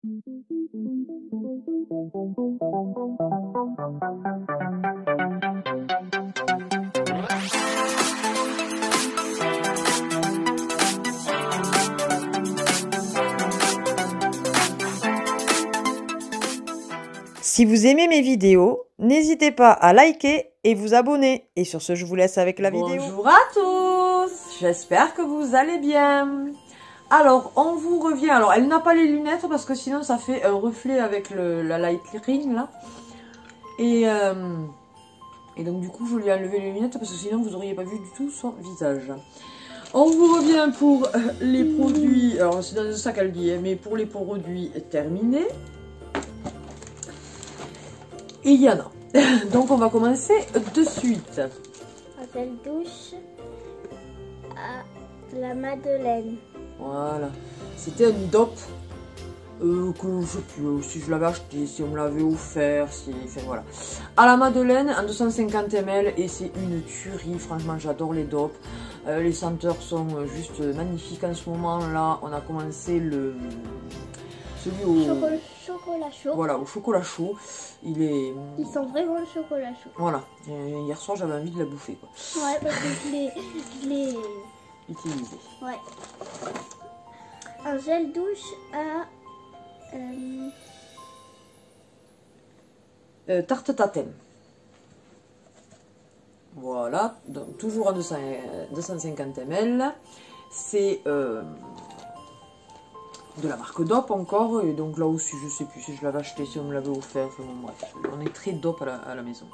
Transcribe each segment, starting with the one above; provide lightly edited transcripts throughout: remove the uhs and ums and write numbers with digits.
Si vous aimez mes vidéos, n'hésitez pas à liker et vous abonner. Et sur ce, je vous laisse avec la vidéo. Bonjour à tous, j'espère que vous allez bien. Alors, on vous revient. Alors, elle n'a pas les lunettes parce que sinon ça fait un reflet avec la lightning là. Et donc du coup, je lui ai enlevé les lunettes parce que sinon vous n'auriez pas vu du tout son visage. On vous revient pour les produits. Alors, c'est dans le sac, elle dit, mais pour les produits terminés. Et il y en a. Donc on va commencer de suite. Gel douche à la Madeleine. Voilà. C'était une dope que je sais plus si je l'avais acheté, si on me l'avait offert, si. Enfin voilà. À la Madeleine en 250 ml et c'est une tuerie. Franchement, j'adore les dopes. Les senteurs sont juste magnifiques en ce moment là. On a commencé celui au chocolat chaud. Voilà, au chocolat chaud. Il sent vraiment le chocolat chaud. Voilà. Hier soir, j'avais envie de la bouffer, quoi. Ouais, parce que je l'ai utilisé. Ouais. Un gel douche à tarte tatin. Voilà. Donc, toujours à 250 ml. C'est de la marque Dope encore, et donc là aussi je sais plus si je l'avais acheté, si on me l'avait offert, enfin bon bref, on est très Dope à la maison.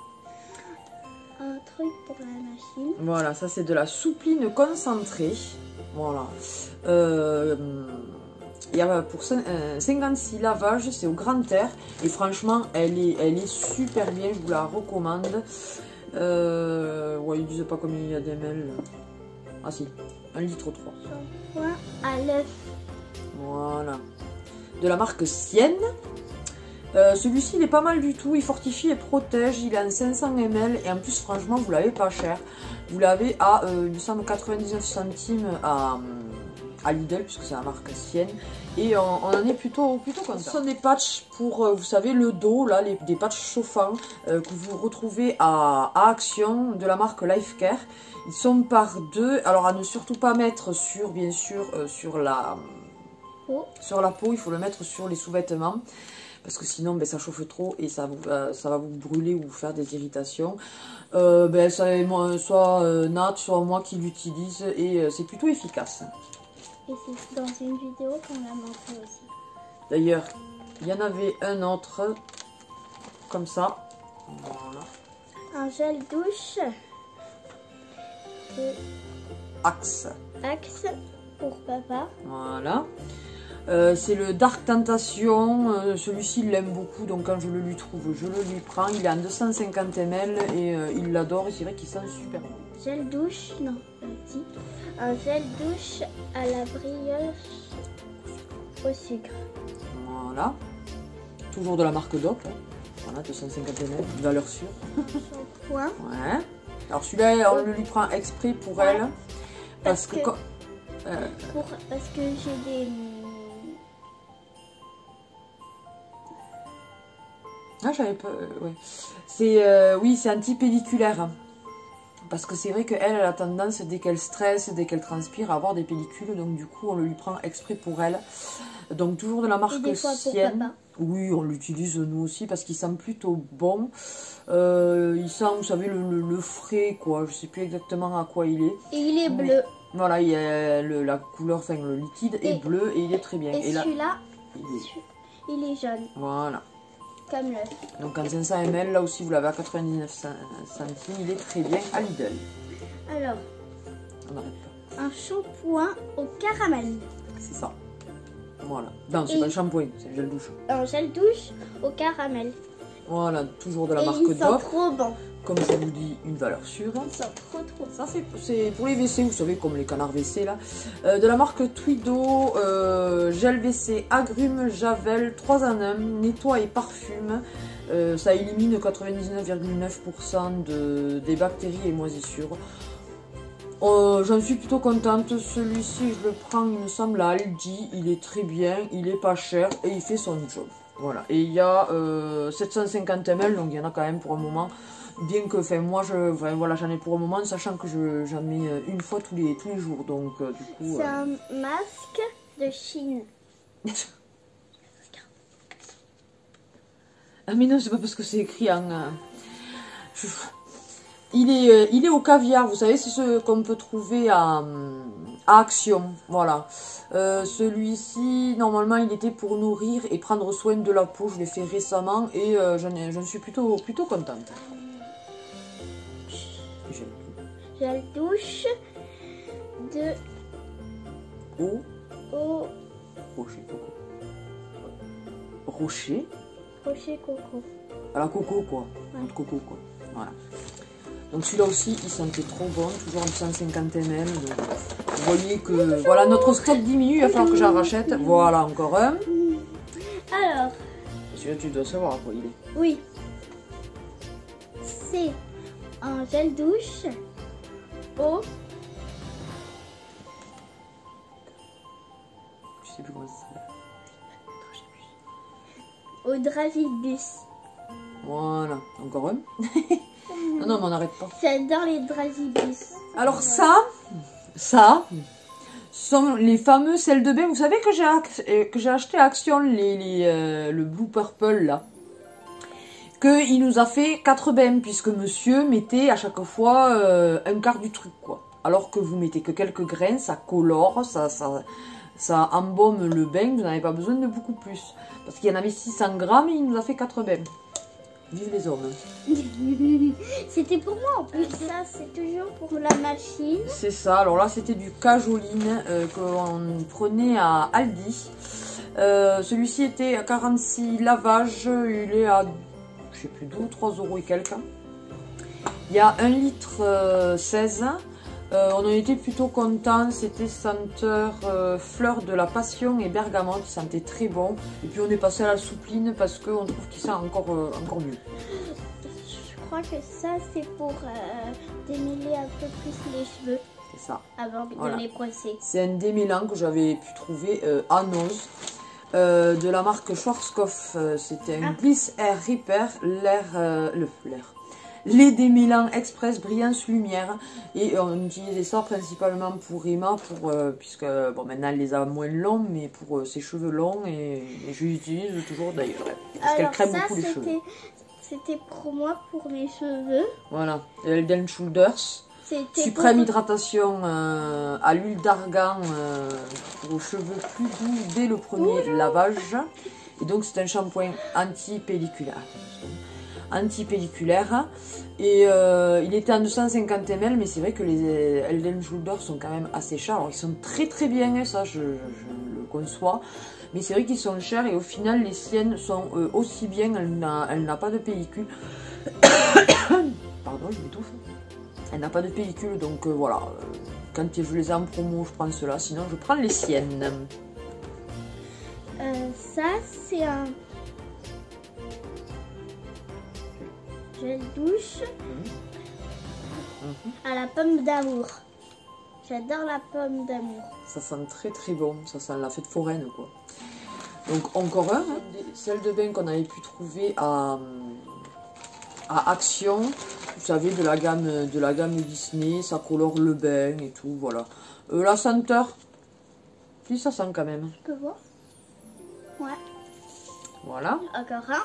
Un truc pour la machine. Voilà, ça c'est de la soupline concentrée, voilà. Il y a pour 56 lavages, c'est au grand air, et franchement elle est super bien, je vous la recommande. Ouais, ils disent pas combien il y a d'ml. Ah si, 1,3 litre. Shampoing à l'œuf. Voilà. De la marque Sienne. Celui-ci, il est pas mal du tout. Il fortifie et protège. Il est en 500 ml. Et en plus, franchement, vous l'avez pas cher. Vous l'avez à, il me semble, 99 centimes à Lidl, puisque c'est la marque Sienne. Et on en est plutôt content. Ce sont des patchs pour, vous savez, le dos, là, des patchs chauffants que vous retrouvez à Action, de la marque Lifecare. Ils sont par deux. Alors, à ne surtout pas mettre sur, bien sûr, sur la peau, il faut le mettre sur les sous-vêtements parce que sinon ben, ça chauffe trop et ça va vous brûler ou vous faire des irritations. Soit Nat, soit moi qui l'utilise et c'est plutôt efficace. Et c'est dans une vidéo qu'on l'a montré aussi. D'ailleurs, il y en avait un autre comme ça. Voilà. Un gel douche de Axe pour papa. Voilà. C'est le Dark Tentation, celui-ci il l'aime beaucoup, donc quand je le lui trouve, je le lui prends. Il est en 250 ml et il l'adore et c'est vrai qu'il sent super bon. Gel douche, non, petit. Un gel douche à la brioche au sucre. Voilà. Toujours de la marque Dope. Voilà, 250 ml, valeur sûre. Shampoing. Ouais. Alors celui-là, on le lui prend exprès pour elle. Parce que j'ai des... Ah, j'avais pas... ouais. C'est... oui, c'est anti-pelliculaire. Parce que c'est vrai qu'elle a tendance, dès qu'elle stresse, dès qu'elle transpire, à avoir des pellicules. Donc du coup, on le lui prend exprès pour elle. Donc toujours de la marque Sienne. Oui, on l'utilise nous aussi parce qu'il sent plutôt bon. Il sent, vous savez, le frais, quoi. Je sais plus exactement à quoi il est. Et il est bleu. Voilà, il y a la couleur, enfin le liquide est bleu et il est très bien. Et celui-là, il est jaune. Voilà. Comme l'œuf. Donc en 500 ml, là aussi vous l'avez à 99 centimes, il est très bien à Lidl. Alors, on n'arrête pas. Un shampoing au caramel. C'est ça. Voilà. Non, c'est pas le shampoing, c'est le gel douche. Un gel douche au caramel. Voilà, toujours de la marque Dope. Il sent trop bon. Comme je vous dis, une valeur sûre. Il sent trop. Ça c'est pour les WC, vous savez, comme les canards WC là. De la marque Twido, gel WC, agrumes, javel, 3 en 1, nettoie et parfume. Ça élimine 99,9% des bactéries et moisissures. J'en suis plutôt contente. Celui-ci, je le prends, il me semble, à Aldi. Il est très bien, il est pas cher et il fait son job. Voilà. Et il y a 750 ml, donc il y en a quand même pour un moment. Bien que, enfin, moi, voilà, j'en ai pour un moment, sachant que j'en mets une fois tous les jours. Donc, du coup. C'est un masque de Chine. Ah, mais non, c'est pas parce que c'est écrit en. Il est au caviar, vous savez, c'est ce qu'on peut trouver à Action, voilà. Celui-ci, normalement, il était pour nourrir et prendre soin de la peau. Je l'ai fait récemment et j'en suis plutôt contente. Gel douche de Rocher Coco. Rocher Coco. À la coco, quoi. Ouais. De coco, quoi. Voilà. Donc celui-là aussi, il sentait trop bon, toujours en 150 ml. Donc, vous voyez que voilà, notre stock diminue, il va falloir que j'en rachète. Voilà, encore un. Alors, Celui-là, tu dois savoir à quoi il est. oui. C'est un gel douche au Je sais plus comment ça s'appelle. dragibus. Voilà, encore un. Non, mais on n'arrête pas. J'adore les dragibus. Alors ça sont les fameux sels de bain. Vous savez que j'ai acheté à Action le Blue Purple là. Il nous a fait 4 bains puisque monsieur mettait à chaque fois un quart du truc quoi. Alors que vous mettez que quelques grains, ça colore, ça embaume le bain, vous n'avez pas besoin de beaucoup plus. Parce qu'il y en avait 600 grammes et il nous a fait 4 bains. Vive les hommes. C'était pour moi en plus. Ça, c'est toujours pour la machine. C'est ça. Alors là, c'était du cajoline qu'on prenait à Aldi. Celui-ci était à 46 lavages. Il est à, je sais plus d'où, 3 € et quelques. Il y a 1 litre 16. On en était plutôt content. C'était senteur fleur de la passion et bergamote. Il sentait très bon. Et puis on est passé à la soupline parce qu'on trouve qu'il sent encore mieux. Je crois que ça, c'est pour démêler un peu plus les cheveux. C'est ça. Avant de les brosser. C'est un démêlant que j'avais pu trouver à Noz. De la marque Schwarzkopf. C'était un Bliss Air Repair. Les démêlants express brillance lumière et on utilisait ça principalement pour Emma puisque bon maintenant elle les a moins longs mais pour ses cheveux longs et je l'utilise toujours d'ailleurs parce qu'elle crème beaucoup les cheveux. C'était pour moi pour mes cheveux. Voilà, Head and Shoulders. Suprême hydratation à l'huile d'argan pour aux cheveux plus doux dès le premier lavage. Et donc c'est un shampoing anti-pelliculaire. Et il était en 250 ml, mais c'est vrai que les Head and Shoulders sont quand même assez chers. Alors ils sont très bien, et ça je le conçois, mais c'est vrai qu'ils sont chers et au final les siennes sont aussi bien. Elle n'a pas de pellicule. Pardon, je m'étouffe. Elle n'a pas de pellicule, donc voilà. Quand je les ai en promo, je prends cela, sinon je prends les siennes. Ça c'est un gel douche à la pomme d'amour. J'adore la pomme d'amour. Ça sent très bon, ça sent la fête foraine quoi. Donc encore un, des sels de bain qu'on avait pu trouver à Action. Vous savez, de la gamme Disney, ça colore le bain et tout, voilà. La senteur, si ça sent quand même. Je peux voir? Ouais. Voilà. Encore un.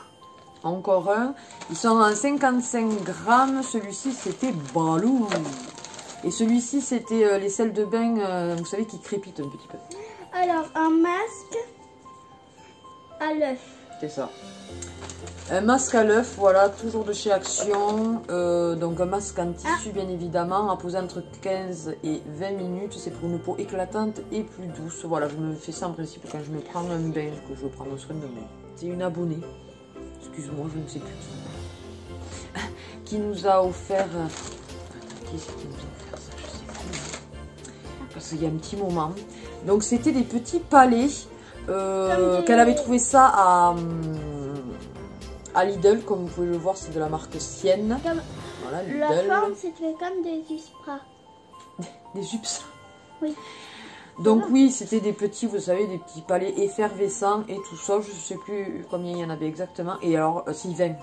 Encore un. Ils sont en 55 grammes. Celui-ci, c'était Balou. Et celui-ci, c'était les sels de bain, vous savez, qui crépitent un petit peu. Alors, un masque à l'œuf. C'est ça. Un masque à l'œuf, voilà, toujours de chez Action. Donc un masque en tissu, bien évidemment, à poser entre 15 et 20 minutes. C'est pour une peau éclatante et plus douce. Voilà, je me fais ça en principe quand je me prends un bain, que je veux prendre soin de moi. C'est une abonnée. Excuse-moi, je ne sais plus qui nous a offert... Qui est-ce qui nous a offert ça? Je sais plus. Parce qu'il y a un petit moment. Donc c'était des petits palets. Qu'elle avait trouvé ça à Lidl, comme vous pouvez le voir, c'est de la marque Sienne. Comme voilà, Lidl. la forme, c'était comme des Uspra. des UPS. Oui. Donc oui, c'était des petits, vous savez, des petits palais effervescents et tout ça. Je ne sais plus combien il y en avait exactement. Et alors, si 20.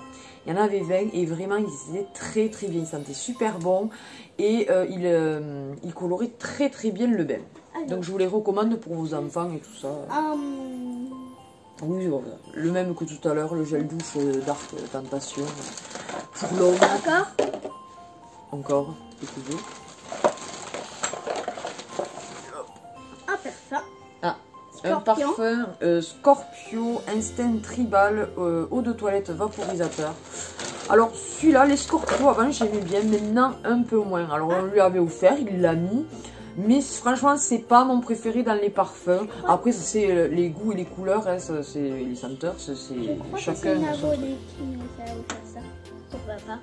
Il y en avait 20 et vraiment, ils étaient très très bien. Ils sentaient super bon et ils coloraient très très bien le bain. Alors. Donc je vous les recommande pour vos enfants et tout ça. Oui, voilà. Le même que tout à l'heure, le gel douche Dark Tentation. Pour l'homme. Encore, découvert. Parfum. Ah, Scorpion. un parfum Scorpio Instinct Tribal eau de toilette vaporisateur. Alors celui-là, les Scorpio avant j'aimais bien, maintenant un peu moins. Alors on lui avait offert, il l'a mis. Mais franchement, c'est pas mon préféré dans les parfums. Après, c'est les goûts et les couleurs, hein, c'est les senteurs, c'est chacun. C'est une abonnée qui nous a offert ça. Pourquoi pas?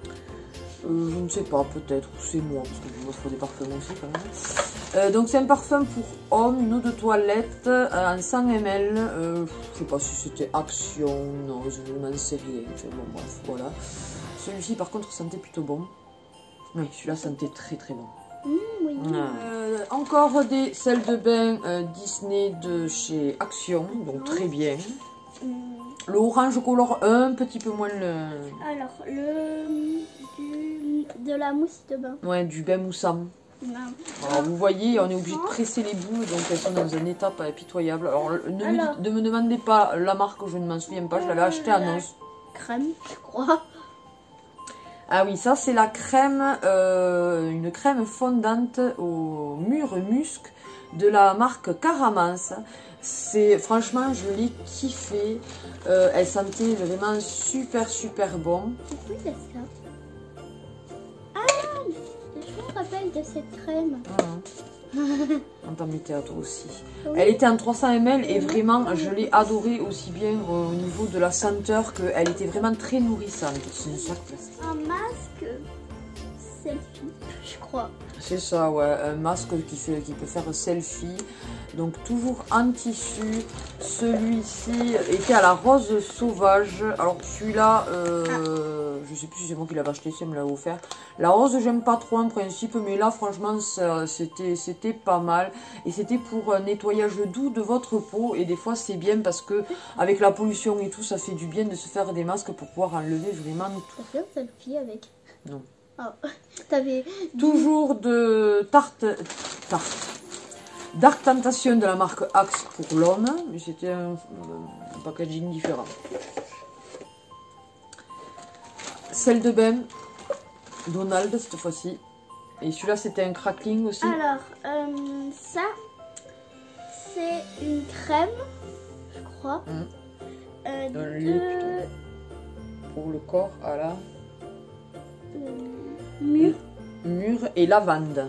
Je ne sais pas, peut-être, c'est moi, parce que je m'offre des parfums aussi quand même. Donc c'est un parfum pour homme, une eau de toilette en 100 ml. Je sais pas si c'était Action, non, je m'en sais rien. Enfin, bon, bref, voilà. Celui-ci par contre sentait plutôt bon. Oui, celui-là sentait très très bon. Oui. Encore des sels de bain Disney de chez Action, donc très bien. Le orange colore un petit peu moins le... Alors, de la mousse de bain. Ouais, du bain moussant. Non. Alors vous voyez, on est obligé de presser les boules, donc elles sont dans un état pitoyable. Alors ne me demandez pas la marque, je ne m'en souviens pas, je l'avais acheté à Nons. Crème, je crois. Ah oui, ça c'est la crème, une crème fondante au mûr musc de la marque Caramance. C'est franchement, je l'ai kiffé. Elle sentait vraiment super super bon. Oui, c'est ça. Ah, je me rappelle de cette crème. On t'en mettait à toi aussi. Oui. Elle était en 300 ml et vraiment, je l'ai adorée aussi bien au niveau de la senteur qu'elle était vraiment très nourrissante. C'est une sac plastique. Un masque selfie, je crois. C'est ça, ouais, un masque qui peut faire selfie. Donc toujours en tissu. Celui-ci était à la rose sauvage. Alors celui-là, je sais plus si c'est moi qui l'avais acheté, si elle me l'a offert. La rose, j'aime pas trop en principe, mais là franchement c'était pas mal. Et c'était pour un nettoyage doux de votre peau. Et des fois c'est bien parce que avec la pollution et tout, ça fait du bien de se faire des masques pour pouvoir enlever vraiment tout. T'as fait un selfie avec? Non. Oh. T'avais... Toujours de tarte. Dark Tentation de la marque Axe pour l'homme, mais c'était un packaging différent. Sel de bain, Donald cette fois-ci. Et celui-là c'était un crackling aussi. Alors, ça, c'est une crème, je crois. Un lait plutôt. Pour le corps à la... mûre et lavande.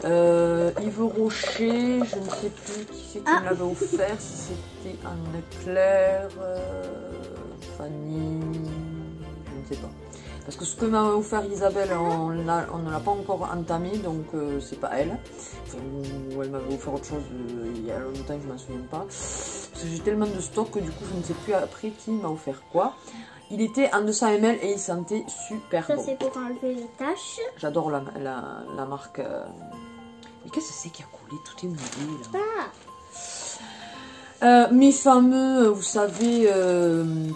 Yves Rocher, je ne sais plus qui c'est qui me l'avait offert, si c'était Anne Claire, Fanny, je ne sais pas. Parce que ce que m'a offert Isabelle, on ne l'a pas encore entamé, donc c'est pas elle. Enfin, ou elle m'avait offert autre chose il y a longtemps, je ne m'en souviens pas. Parce que j'ai tellement de stock que du coup je ne sais plus après qui m'a offert quoi. Il était en 200 ml et il sentait super bon. Ça c'est pour enlever les taches. J'adore la marque... Mais qu'est-ce que c'est qui a coulé? Tout est mouillé là. Mes fameux, vous savez,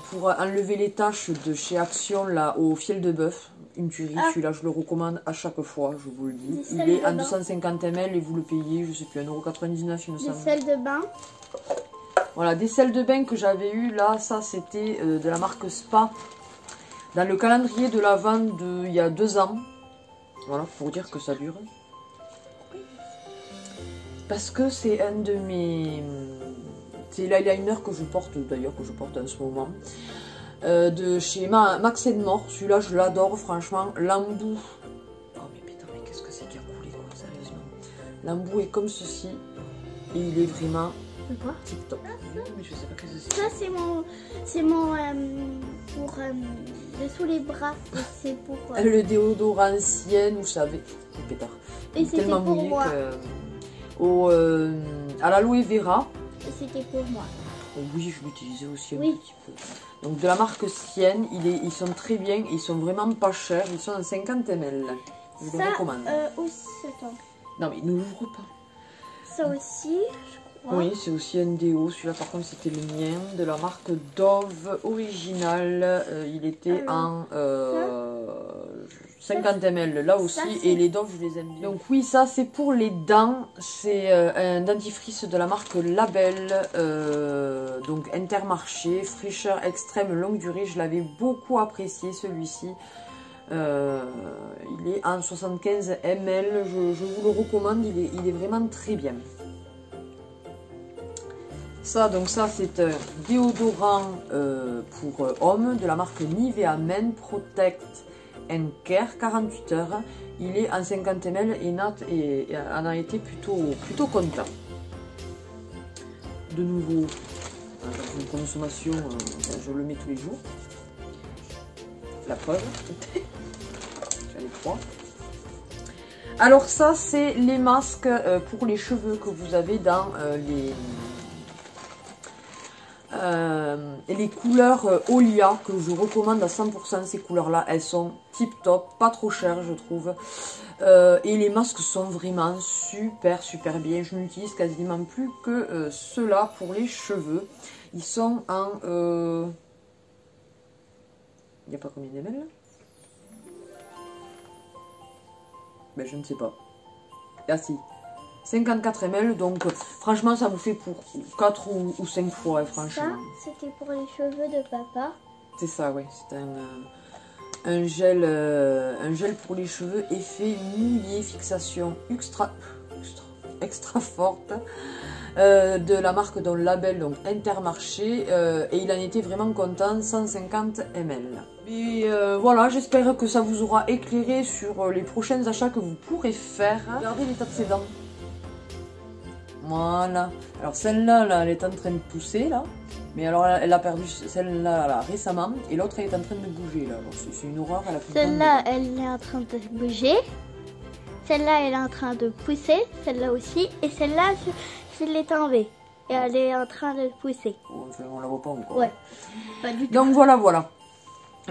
pour enlever les taches de chez Action, là, au fiel de bœuf, une tuerie. Celui-là, je le recommande à chaque fois, je vous le dis. Il est en 250 ml et vous le payez, je sais plus, 1,99 €, il me semble. Des sels de bain. Voilà, des sels de bain que j'avais eu, là, ça c'était de la marque Spa. Dans le calendrier de la vente il y a 2 ans. Voilà, pour dire que ça dure. Parce que c'est un de mes... C'est l'eyeliner que je porte, d'ailleurs, que je porte en ce moment. De chez Max & More. Celui-là, je l'adore, franchement. L'embout... Oh, mais putain, mais qu'est-ce que c'est qui a coulé, quoi, sérieusement. L'embout est comme ceci. Et il est vraiment... tip top. Mais je sais pas qu'est-ce que c'est. Ça, c'est mon pour dessous les bras. C'est pour... Le déodorant ancien, vous savez. C'est pétard. Et c'était tellement pour mouillé moi. À l'aloe vera. Et c'était pour moi. Oui, je l'utilisais aussi un petit peu. Donc de la marque Sienne, ils sont très bien, ils sont vraiment pas chers, ils sont en 50 ml. Je Ça le recommande. aussi, attends. Non mais ne l'ouvre pas. Ça aussi, je crois. Oui, c'est aussi un déo. Celui-là, par contre, c'était le mien, de la marque Dove original. Il était en 50 ml, là aussi. Et les Dove, je les aime bien. Donc oui, ça, c'est pour les dents. C'est un dentifrice de la marque Label. Donc Intermarché, fraîcheur extrême longue durée. Je l'avais beaucoup apprécié, celui-ci. Il est en 75 ml. Je vous le recommande. Il est vraiment très bien. Ça, donc ça, c'est un déodorant pour hommes de la marque Nivea Men Protect and Care 48 heures. Il est en 50 ml et Nat en a été plutôt content. De nouveau, dans une consommation, je le mets tous les jours. La preuve. J'en ai 3. Alors ça, c'est les masques pour les cheveux que vous avez dans les couleurs Olia, que je recommande à 100%. Ces couleurs là, elles sont tip top, pas trop chères je trouve, et les masques sont vraiment super bien. Je n'utilise quasiment plus que ceux-là pour les cheveux. Ils sont en il n'y a pas combien de ml? Ben je ne sais pas. Ah si, 54 ml, donc franchement ça vous fait pour 4 ou 5 fois, franchement. Ça, c'était pour les cheveux de papa. C'est ça, ouais, c'est un gel pour les cheveux, effet mouillé, fixation extra forte, de la marque dont Label, donc Intermarché, et il en était vraiment content, 150 ml. Et voilà, j'espère que ça vous aura éclairé sur les prochains achats que vous pourrez faire. Regardez l'état de ses dents. Voilà. Alors celle-là, là, elle est en train de pousser, là. Mais alors, elle a perdu celle-là là, récemment. Et l'autre, elle est en train de bouger, là. C'est une horreur. Celle-là, elle est en train de bouger. Celle-là, elle est en train de pousser. Celle-là aussi. Et celle-là, je l'ai enlevée. Et elle est en train de pousser. On la voit pas encore. Ouais. Pas du tout. Donc voilà.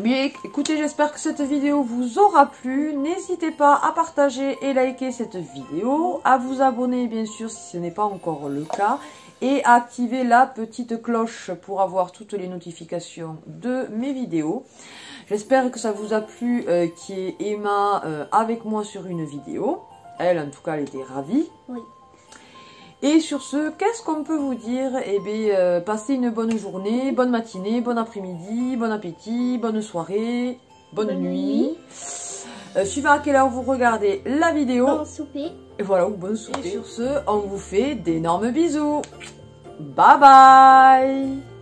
Bien, écoutez, j'espère que cette vidéo vous aura plu. N'hésitez pas à partager et liker cette vidéo, à vous abonner bien sûr si ce n'est pas encore le cas, et à activer la petite cloche pour avoir toutes les notifications de mes vidéos. J'espère que ça vous a plu, qu'il y ait Emma avec moi sur une vidéo. Elle, en tout cas, elle était ravie. Oui. Et sur ce, qu'est-ce qu'on peut vous dire? Eh bien, passez une bonne journée, bonne matinée, bon après-midi, bon appétit, bonne soirée, bonne nuit. Suivant à quelle heure vous regardez la vidéo. Bon souper. Et voilà, ou bonne souper. Et sur ce, on vous fait d'énormes bisous. Bye bye.